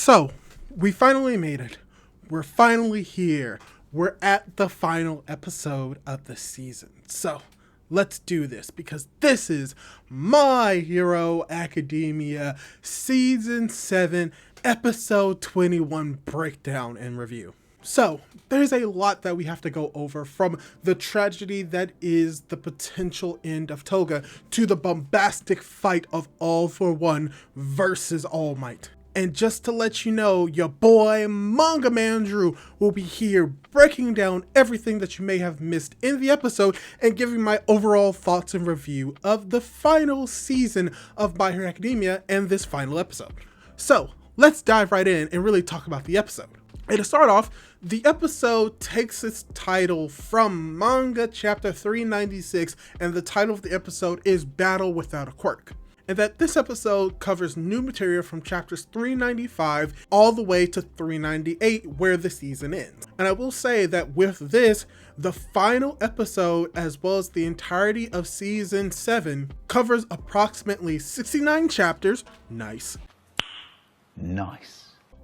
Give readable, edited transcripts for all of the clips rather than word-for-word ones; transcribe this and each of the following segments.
So, we finally made it. We're finally here. We're at the final episode of the season. So, let's do this because this is My Hero Academia Season 7, Episode 21 breakdown and review. So, there's a lot that we have to go over, from the tragedy that is the potential end of Toga to the bombastic fight of All for One versus All Might. And just to let you know, your boy Manga Man Drew will be here breaking down everything that you may have missed in the episode and giving my overall thoughts and review of the final season of My Hero Academia and this final episode. So, let's dive right in and really talk about the episode. And to start off, the episode takes its title from Manga chapter 396, and the title of the episode is Battle Without a Quirk. And that this episode covers new material from chapters 395 all the way to 398, where the season ends. And I will say that with this, the final episode, as well as the entirety of season 7, covers approximately 69 chapters, nice,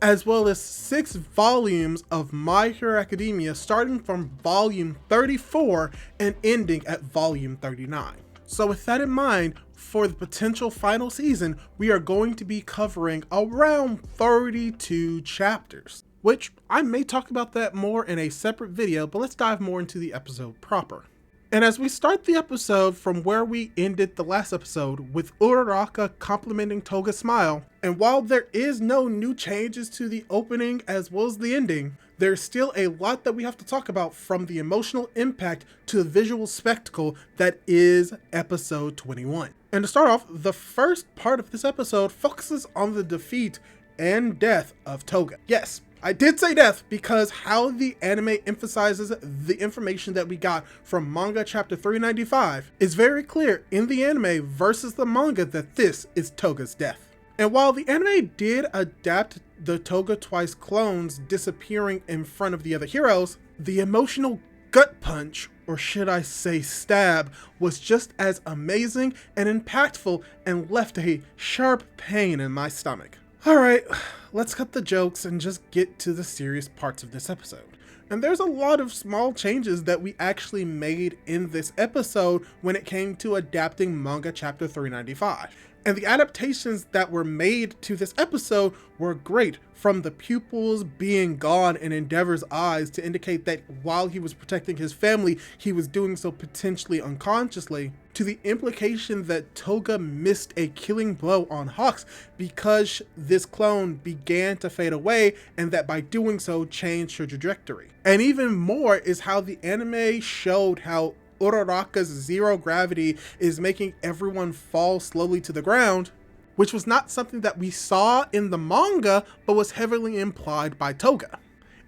as well as 6 volumes of My Hero Academia, starting from volume 34 and ending at volume 39. So with that in mind, for the potential final season, we are going to be covering around 32 chapters, which I may talk about that more in a separate video, but let's dive more into the episode proper. And as we start the episode from where we ended the last episode, with Uraraka complimenting Toga's smile, and while there is no new changes to the opening as well as the ending, there's still a lot that we have to talk about, from the emotional impact to the visual spectacle that is episode 21. And to start off, the first part of this episode focuses on the defeat and death of Toga. Yes, I did say death because how the anime emphasizes the information that we got from manga chapter 395 is very clear in the anime versus the manga that this is Toga's death. And while the anime did adapt the Toga Twice clones disappearing in front of the other heroes, the emotional gut punch, or should I say stab, was just as amazing and impactful and left a sharp pain in my stomach. Alright, let's cut the jokes and just get to the serious parts of this episode. And there's a lot of small changes that we actually made in this episode when it came to adapting manga chapter 395. And the adaptations that were made to this episode were great, from the pupils being gone in Endeavor's eyes to indicate that while he was protecting his family, he was doing so potentially unconsciously, to the implication that Toga missed a killing blow on Hawks because this clone began to fade away, and that by doing so changed her trajectory. And even more is how the anime showed how Uraraka's zero gravity is making everyone fall slowly to the ground, which was not something that we saw in the manga, but was heavily implied by Toga.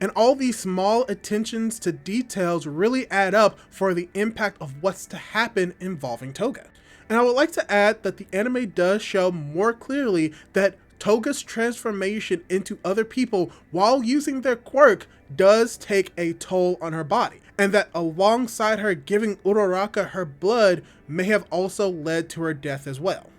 And all these small attentions to details really add up for the impact of what's to happen involving Toga. And I would like to add that the anime does show more clearly that Toga's transformation into other people while using their quirk does take a toll on her body, and that alongside her giving Uraraka her blood may have also led to her death as well.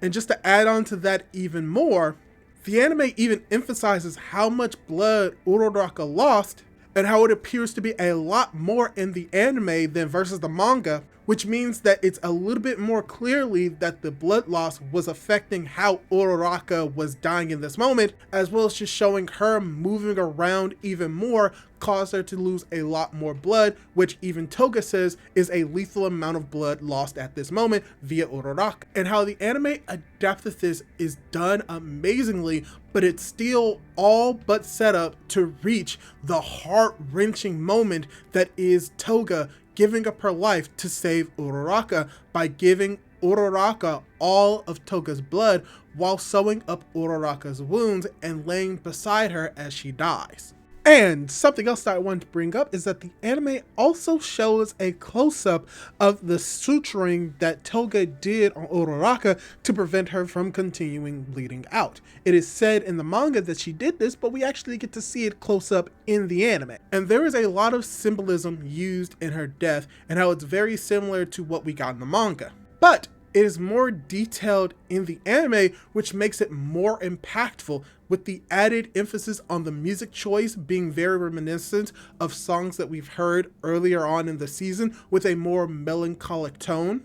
And just to add on to that even more, the anime even emphasizes how much blood Uraraka lost, and how it appears to be a lot more in the anime than versus the manga, which means that it's a little bit more clearly that the blood loss was affecting how Uraraka was dying in this moment, as well as just showing her moving around even more caused her to lose a lot more blood, which even Toga says is a lethal amount of blood lost at this moment via Uraraka. And how the anime adapted this is done amazingly, but it's still all but set up to reach the heart-wrenching moment that is Toga giving up her life to save Uraraka by giving Uraraka all of Toga's blood while sewing up Uraraka's wounds and laying beside her as she dies. And something else that I wanted to bring up is that the anime also shows a close-up of the suturing that Toga did on Uraraka to prevent her from continuing bleeding out. It is said in the manga that she did this, but we actually get to see it close up in the anime. And there is a lot of symbolism used in her death and how it's very similar to what we got in the manga. But it is more detailed in the anime, which makes it more impactful, with the added emphasis on the music choice being very reminiscent of songs that we've heard earlier on in the season with a more melancholic tone.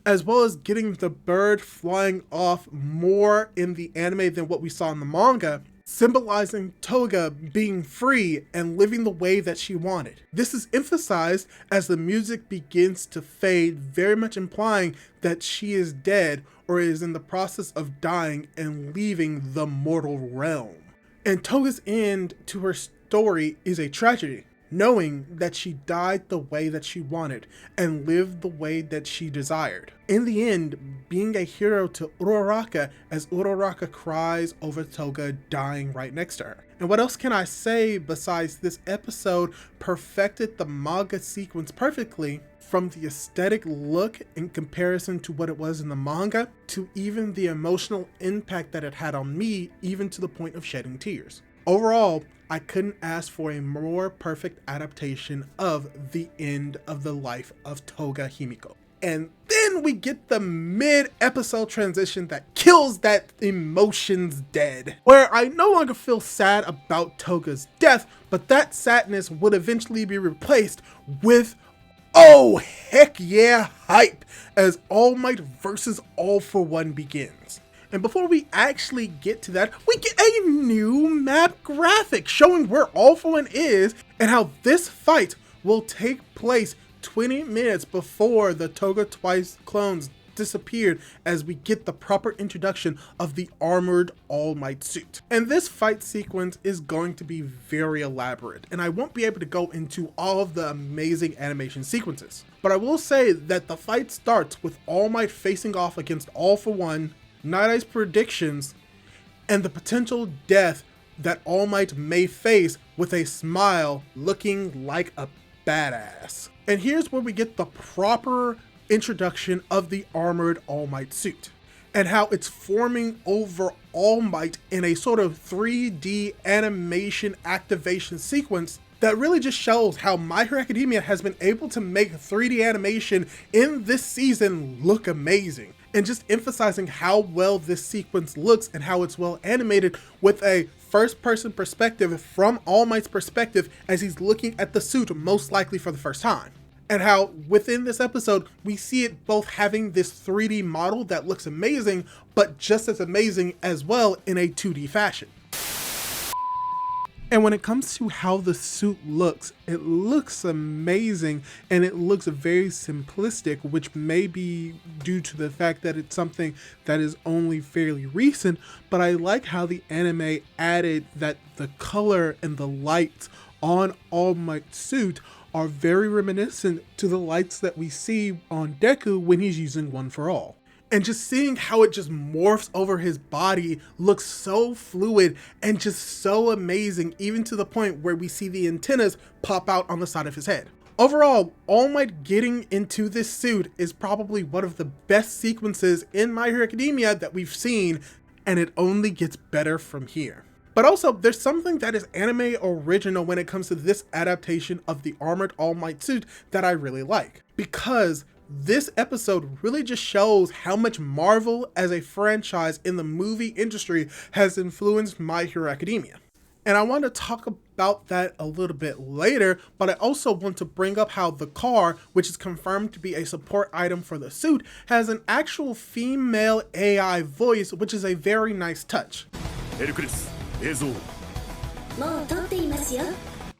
As well as getting the bird flying off more in the anime than what we saw in the manga, symbolizing Toga being free and living the way that she wanted. This is emphasized as the music begins to fade, very much implying that she is dead or is in the process of dying and leaving the mortal realm. And Toga's end to her story is a tragedy, knowing that she died the way that she wanted and lived the way that she desired. In the end, being a hero to Uraraka as Uraraka cries over Toga dying right next to her. And what else can I say besides this episode perfected the manga sequence perfectly, from the aesthetic look in comparison to what it was in the manga, to even the emotional impact that it had on me, even to the point of shedding tears. Overall, I couldn't ask for a more perfect adaptation of the end of the life of Toga Himiko. And then we get the mid-episode transition that kills that emotions dead, where I no longer feel sad about Toga's death, but that sadness would eventually be replaced with, oh heck yeah, hype, as All Might versus All for One begins. And before we actually get to that, we get a new map graphic showing where All for One is and how this fight will take place 20 minutes before the Toga Twice clones disappeared, as we get the proper introduction of the armored All Might suit. And this fight sequence is going to be very elaborate, and I won't be able to go into all of the amazing animation sequences. But I will say that the fight starts with All Might facing off against All for One, Night Eye's predictions, and the potential death that All Might may face, with a smile looking like a badass. And here's where we get the proper introduction of the armored All Might suit, and how it's forming over All Might in a sort of 3D animation activation sequence that really just shows how My Hero Academia has been able to make 3D animation in this season look amazing. And just emphasizing how well this sequence looks and how it's well animated, with a first-person perspective from All Might's perspective as he's looking at the suit most likely for the first time. And how within this episode, we see it both having this 3D model that looks amazing, but just as amazing as well in a 2D fashion. And when it comes to how the suit looks, it looks amazing, and it looks very simplistic, which may be due to the fact that it's something that is only fairly recent, but I like how the anime added that the color and the lights on All Might's suit are very reminiscent to the lights that we see on Deku when he's using One for All. And just seeing how it just morphs over his body looks so fluid and just so amazing, even to the point where we see the antennas pop out on the side of his head. Overall, All Might getting into this suit is probably one of the best sequences in My Hero Academia that we've seen, and it only gets better from here. But also, there's something that is anime original when it comes to this adaptation of the armored All Might suit that I really like, because this episode really just shows how much Marvel as a franchise in the movie industry has influenced My Hero Academia. And I want to talk about that a little bit later, but I also want to bring up how the car, which is confirmed to be a support item for the suit, has an actual female AI voice, which is a very nice touch.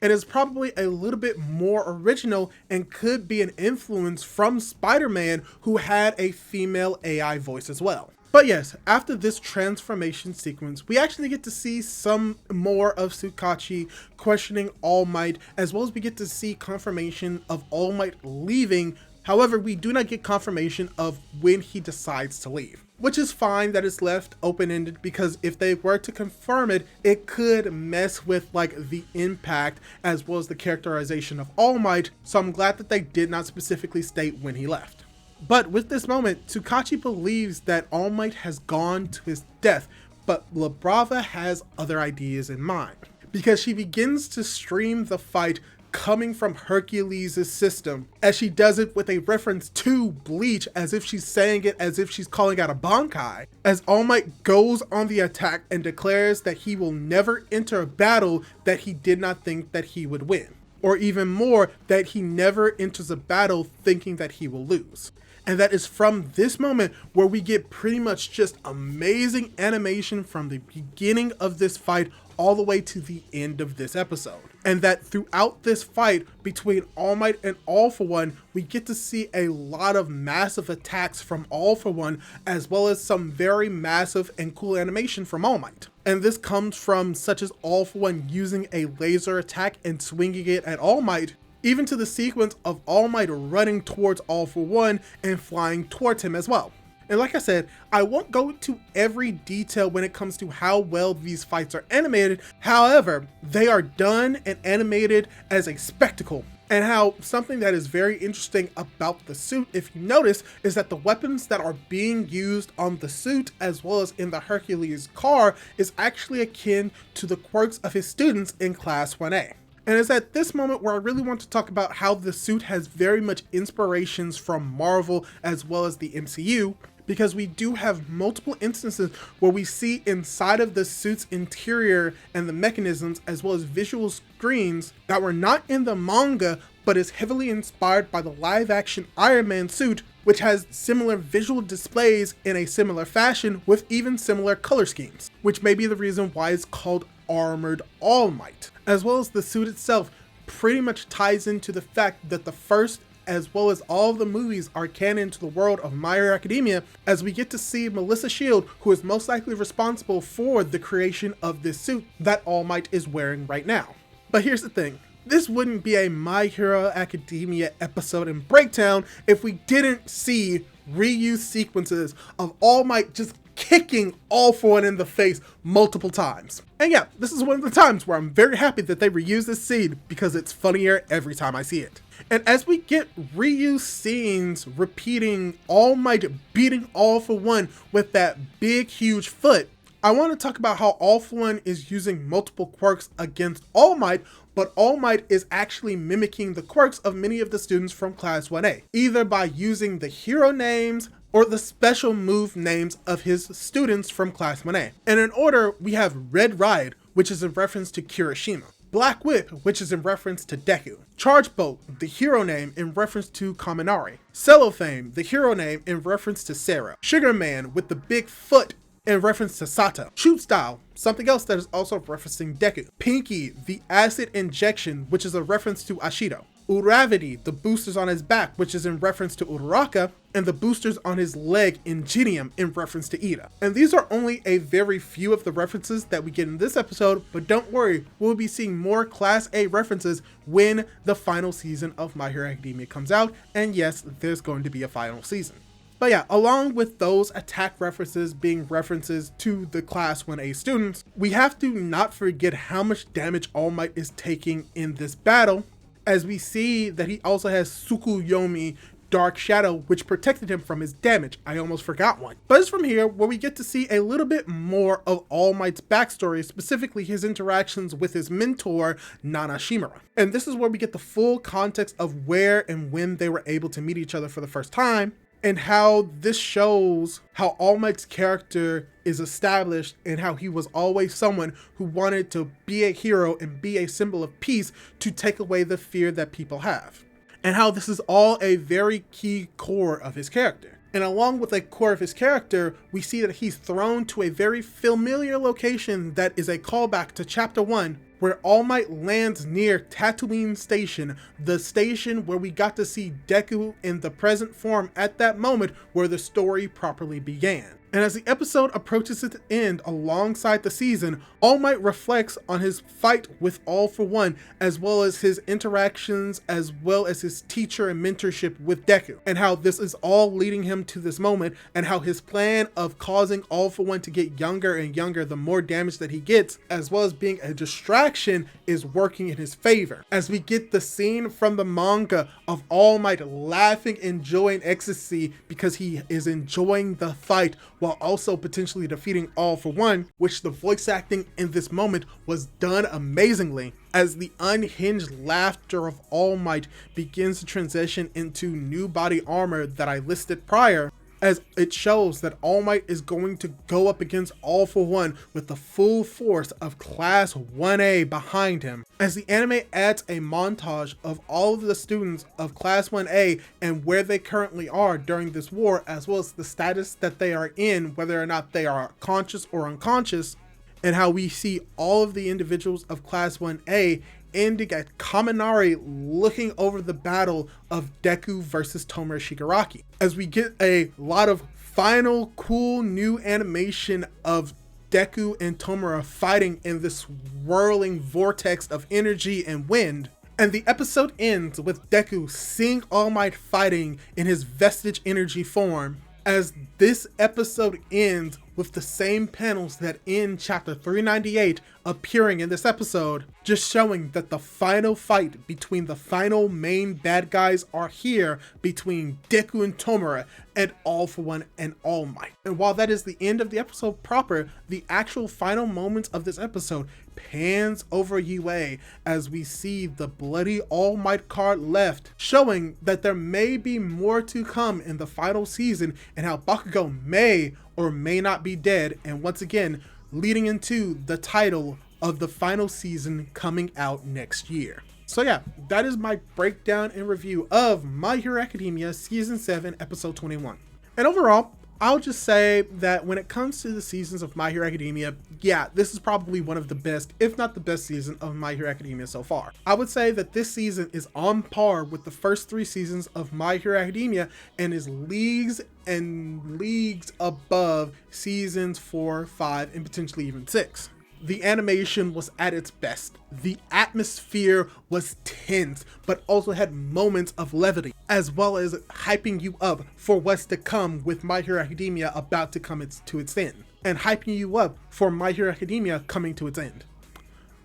It is probably a little bit more original and could be an influence from Spider-Man, who had a female AI voice as well. But yes, after this transformation sequence, we actually get to see some more of Tsukachi questioning All Might, as well as we get to see confirmation of All Might leaving. However, we do not get confirmation of when he decides to leave, which is fine that it's left open-ended, because if they were to confirm it, it could mess with like the impact as well as the characterization of All Might. So I'm glad that they did not specifically state when he left. But with this moment, Tsukachi believes that All Might has gone to his death, but La Brava has other ideas in mind, because she begins to stream the fight coming from Hercules' system, as she does it with a reference to Bleach, as if she's saying it as if she's calling out a Bankai, as All Might goes on the attack and declares that he will never enter a battle that he did not think that he would win. Or even more, that he never enters a battle thinking that he will lose. And that is from this moment where we get pretty much just amazing animation from the beginning of this fight all the way to the end of this episode. And that throughout this fight between All Might and All For One, we get to see a lot of massive attacks from All For One, as well as some very massive and cool animation from All Might. And this comes from such as All For One using a laser attack and swinging it at All Might, even to the sequence of All Might running towards All For One and flying towards him as well. And like I said, I won't go into every detail when it comes to how well these fights are animated. However, they are done and animated as a spectacle. And how something that is very interesting about the suit, if you notice, is that the weapons that are being used on the suit as well as in the Hercules car is actually akin to the quirks of his students in Class 1A. And it's at this moment where I really want to talk about how the suit has very much inspirations from Marvel as well as the MCU, because we do have multiple instances where we see inside of the suit's interior and the mechanisms as well as visual screens that were not in the manga, but is heavily inspired by the live action Iron Man suit, which has similar visual displays in a similar fashion with even similar color schemes, which may be the reason why it's called Armored All Might. As well as the suit itself pretty much ties into the fact that the first as well as all of the movies are canon to the world of My Hero Academia, as we get to see Melissa Shield, who is most likely responsible for the creation of this suit that All Might is wearing right now. But here's the thing. This wouldn't be a My Hero Academia episode in Breakdown if we didn't see reuse sequences of All Might just kicking All For One in the face multiple times. And yeah, this is one of the times where I'm very happy that they reused this scene because it's funnier every time I see it. And as we get reused scenes repeating All Might beating All For One with that big huge foot, I want to talk about how All For One is using multiple quirks against All Might, but All Might is actually mimicking the quirks of many of the students from Class 1A, either by using the hero names or the special move names of his students from Class 1A. And in order, we have Red Ride, which is in reference to Kirishima. Black Whip, which is in reference to Deku. Charge Bolt, the hero name in reference to Kaminari. Cellophane, the hero name in reference to Sarah. Sugar Man with the big foot in reference to Sato. Shoot Style, something else that is also referencing Deku. Pinky, the acid injection, which is a reference to Ashido. Uravity, the boosters on his back, which is in reference to Uraraka, and the boosters on his leg Ingenium in reference to Ida. And these are only a very few of the references that we get in this episode, but don't worry, we'll be seeing more Class A references when the final season of My Hero Academia comes out, and yes, there's going to be a final season. But yeah, along with those attack references being references to the Class 1A students, we have to not forget how much damage All Might is taking in this battle, as we see that he also has Tsukuyomi Dark Shadow, which protected him from his damage. I almost forgot one. But it's from here where we get to see a little bit more of All Might's backstory, specifically his interactions with his mentor, Nana Shimura. And this is where we get the full context of where and when they were able to meet each other for the first time, and how this shows how All Might's character is established and how he was always someone who wanted to be a hero and be a symbol of peace to take away the fear that people have. And how this is all a very key core of his character. And along with a core of his character, we see that he's thrown to a very familiar location that is a callback to Chapter 1, where All Might lands near Tatooine Station, the station where we got to see Deku in the present form at that moment where the story properly began. And as the episode approaches its end alongside the season, All Might reflects on his fight with All For One, as well as his interactions, as well as his teacher and mentorship with Deku, and how this is all leading him to this moment, and how his plan of causing All For One to get younger and younger the more damage that he gets, as well as being a distraction action is working in his favor, as we get the scene from the manga of All Might laughing, enjoying ecstasy because he is enjoying the fight while also potentially defeating All For One, which the voice acting in this moment was done amazingly, as the unhinged laughter of All Might begins to transition into new body armor that I listed prior, as it shows that All Might is going to go up against All For One with the full force of Class 1A behind him. As the anime adds a montage of all of the students of Class 1A and where they currently are during this war, as well as the status that they are in, whether or not they are conscious or unconscious, and how we see all of the individuals of Class 1A ending at Kaminari looking over the battle of Deku versus Tomura Shigaraki, as we get a lot of final cool new animation of Deku and Tomura fighting in this whirling vortex of energy and wind. And the episode ends with Deku seeing All Might fighting in his vestige energy form, as this episode ends with the same panels that end chapter 398 appearing in this episode, just showing that the final fight between the final main bad guys are here between Deku and Tomura and All For One and All Might. And while that is the end of the episode proper, the actual final moments of this episode pans over UA as we see the bloody All Might card left, showing that there may be more to come in the final season and how Bakugo may or may not be dead, and once again leading into the title of the final season coming out next year. So yeah, that is my breakdown and review of My Hero Academia Season 7 Episode 21. And overall, I'll just say that when it comes to the seasons of My Hero Academia, yeah, this is probably one of the best, if not the best season of My Hero Academia so far. I would say that this season is on par with the first 3 seasons of My Hero Academia and is leagues and leagues above seasons 4, 5, and potentially even 6. The animation was at its best. The atmosphere was tense, but also had moments of levity, as well as hyping you up for what's to come with My Hero Academia about to come to its end, and hyping you up for My Hero Academia coming to its end.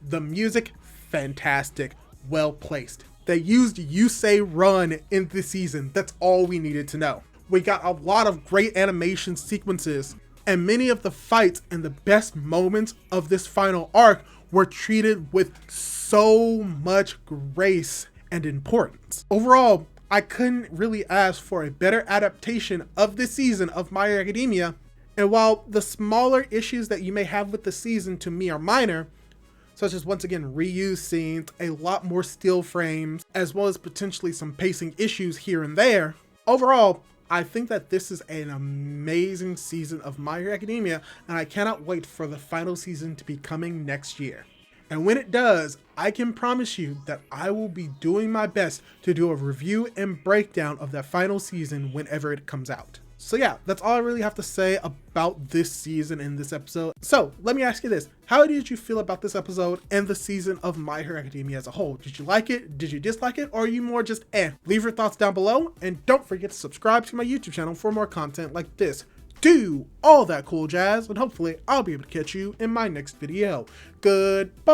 The music, fantastic, well placed. They used Yusei Run in this season. That's all we needed to know. We got a lot of great animation sequences, and many of the fights and the best moments of this final arc were treated with so much grace and importance. Overall, I couldn't really ask for a better adaptation of this season of My Hero Academia, and while the smaller issues that you may have with the season to me are minor, such as once again reused scenes, a lot more still frames, as well as potentially some pacing issues here and there, overall, I think that this is an amazing season of My Hero Academia, and I cannot wait for the final season to be coming next year. And when it does, I can promise you that I will be doing my best to do a review and breakdown of that final season whenever it comes out. So yeah, that's all I really have to say about this season and this episode. So let me ask you this. How did you feel about this episode and the season of My Hero Academia as a whole? Did you like it? Did you dislike it? Or are you more just eh? Leave your thoughts down below, and don't forget to subscribe to my YouTube channel for more content like this. Do all that cool jazz, and hopefully I'll be able to catch you in my next video. Goodbye!